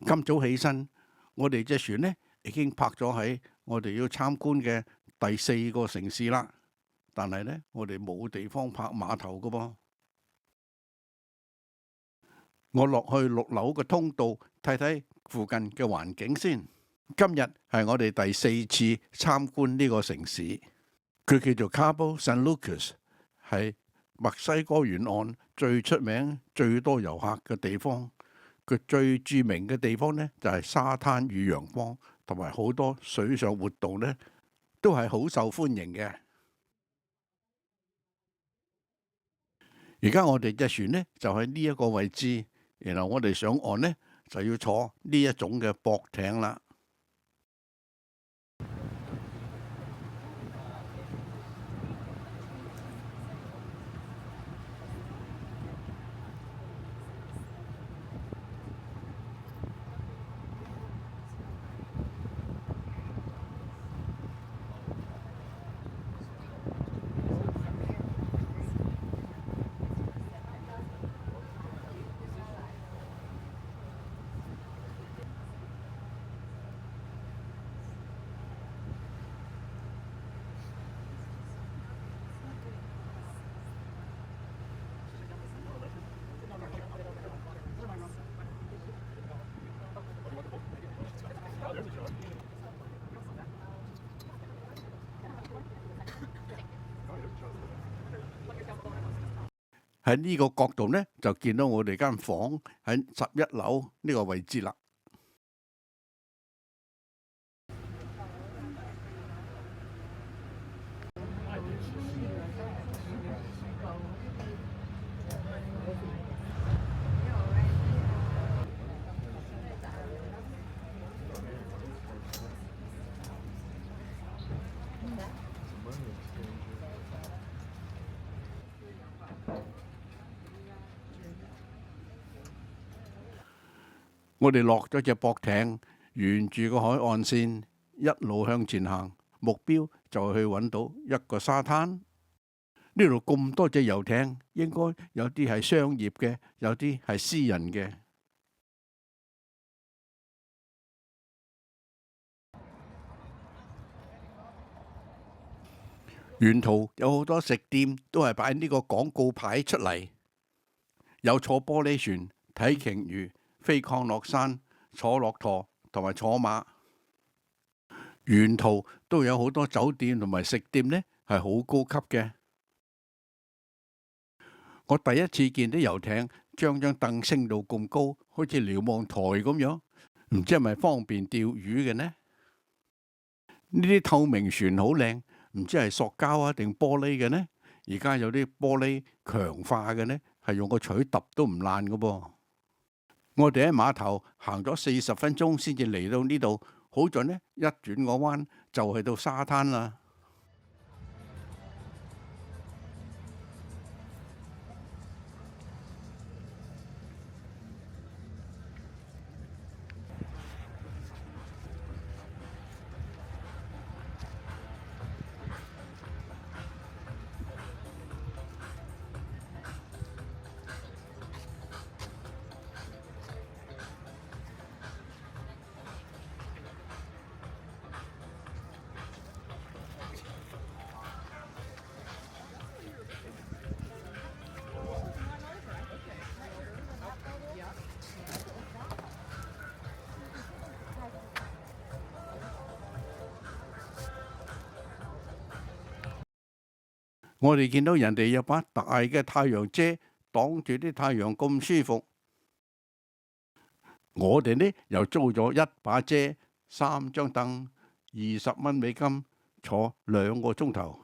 今早起身，我哋隻船呢已經泊咗喺我哋要參觀嘅第4個城市啦。但係呢，我哋冇地方泊碼頭㗎噃。我落去6樓嘅通道睇睇附近嘅環境先。今日係我哋第4次參觀呢個城市，佢叫做 Cabo San Lucas， 係墨西哥沿岸最出名、最多遊客嘅地方。佢最著名嘅地方呢，就係沙灘與陽光，同埋好多水上活動呢，都係好受歡迎嘅。而家我哋隻船呢，就喺呢一個位置，然後我哋上岸呢，就要坐呢一種嘅駁艇啦。喺呢個角度呢，就見到我哋間房喺11樓呢個位置啦。我哋落咗隻駁艇，沿住個海岸線一路向前行，目標就去揾到一個沙灘。呢度咁多隻遊艇，應該有啲係商業嘅，有啲係私人嘅。沿途有好多食店都係擺呢個廣告牌出嚟，有坐玻璃船睇鯨魚、飛降落山、坐駱駝同埋坐馬。沿途都有好多酒店同埋食店呢，係好高級嘅。我第一次見啲遊艇將張凳升到咁高，好似瞭望台咁樣，唔知係咪方便釣魚嘅呢？呢啲透明船好靚，唔知係塑膠啊定玻璃嘅呢？而家有啲玻璃強化嘅呢，係用個錘揼都唔爛嘅噃。我哋喺碼頭行咗40分鐘先至嚟到呢度，好在呢一轉個彎就去到沙灘啦。我哋見到人哋有把大嘅太陽遮擋住啲太陽咁舒服，我哋呢又租咗1把遮、3張凳、20蚊美金，坐2個鐘頭。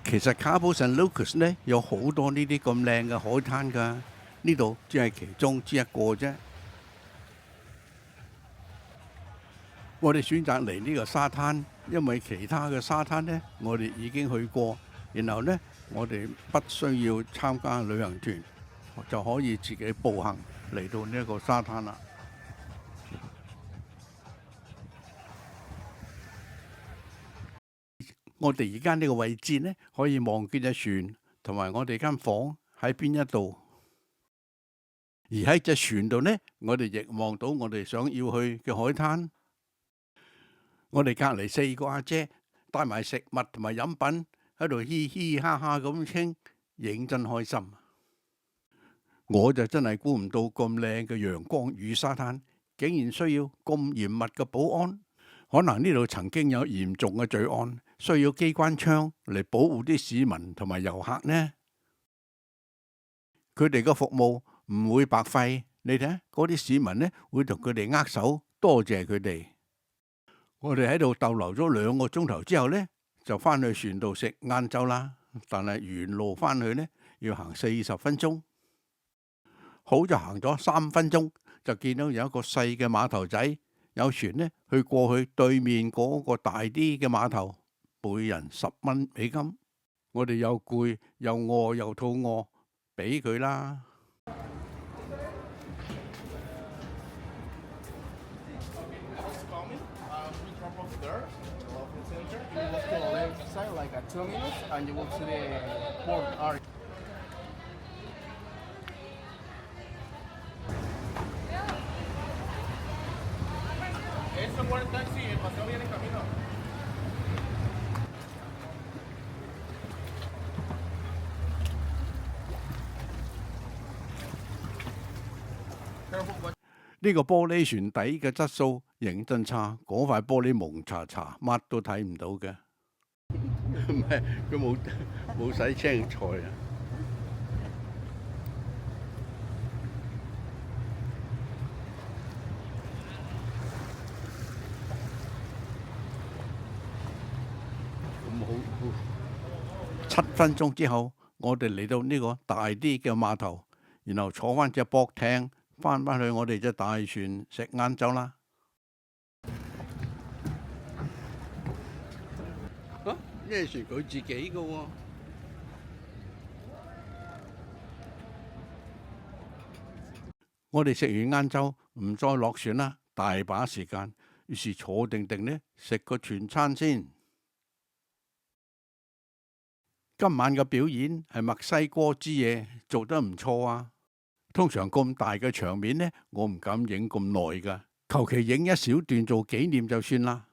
其實 Cabo San Lucas 呢有好多呢啲咁靚嘅海灘㗎，呢度只係其中之一個啫。我哋選擇嚟呢個沙灘，因為其他嘅沙灘呢，我哋已經去過，然後呢，我哋不需要參加旅行團，就可以自己步行嚟到呢一個沙灘啦。我哋而家呢個位置呢，可以望見隻船同埋我哋間房喺邊一度。而喺隻船度呢，我哋亦望到我哋想要去嘅海灘。我哋隔離4個阿姐帶埋食物同埋飲品喺度嘻嘻哈哈咁傾，認真開心。我就真係估唔到咁靚嘅陽光與沙灘，竟然需要咁嚴密嘅保安。可能呢度曾經有嚴重嘅罪案，需要機關槍嚟保護啲市民同埋遊客呢？佢哋嘅服務唔會白費。你睇嗰啲市民呢，會同佢哋握手，多謝佢哋。我哋喺度逗留咗2個鐘頭之後呢，就翻去船度食晏晝啦。但係沿路翻去呢，要行40分鐘。好就行咗3分鐘，就見到有一個細嘅碼頭仔，有船呢去過去對面嗰個大啲嘅碼頭，每人10蚊美金。我哋又攰又餓又肚餓，俾佢啦。呢個玻璃船底嘅質素認真差，嗰塊玻璃蒙查查，乜都睇唔到嘅。唔係，佢冇洗青菜啊！咁好，7分鐘之後，我哋嚟到呢個大啲嘅碼頭，然後坐翻隻駁艇，翻去我哋隻大船食晏晝啦。啊？呢船佢自己嘅喎。我哋食完晏晝唔再落船啦，大把時間，於是坐定定呢，食個全餐先。今晚嘅表演係墨西哥之夜，做得唔錯啊！通常咁大嘅場面呢，我唔敢影咁耐㗎，求其影一小段做紀念就算啦。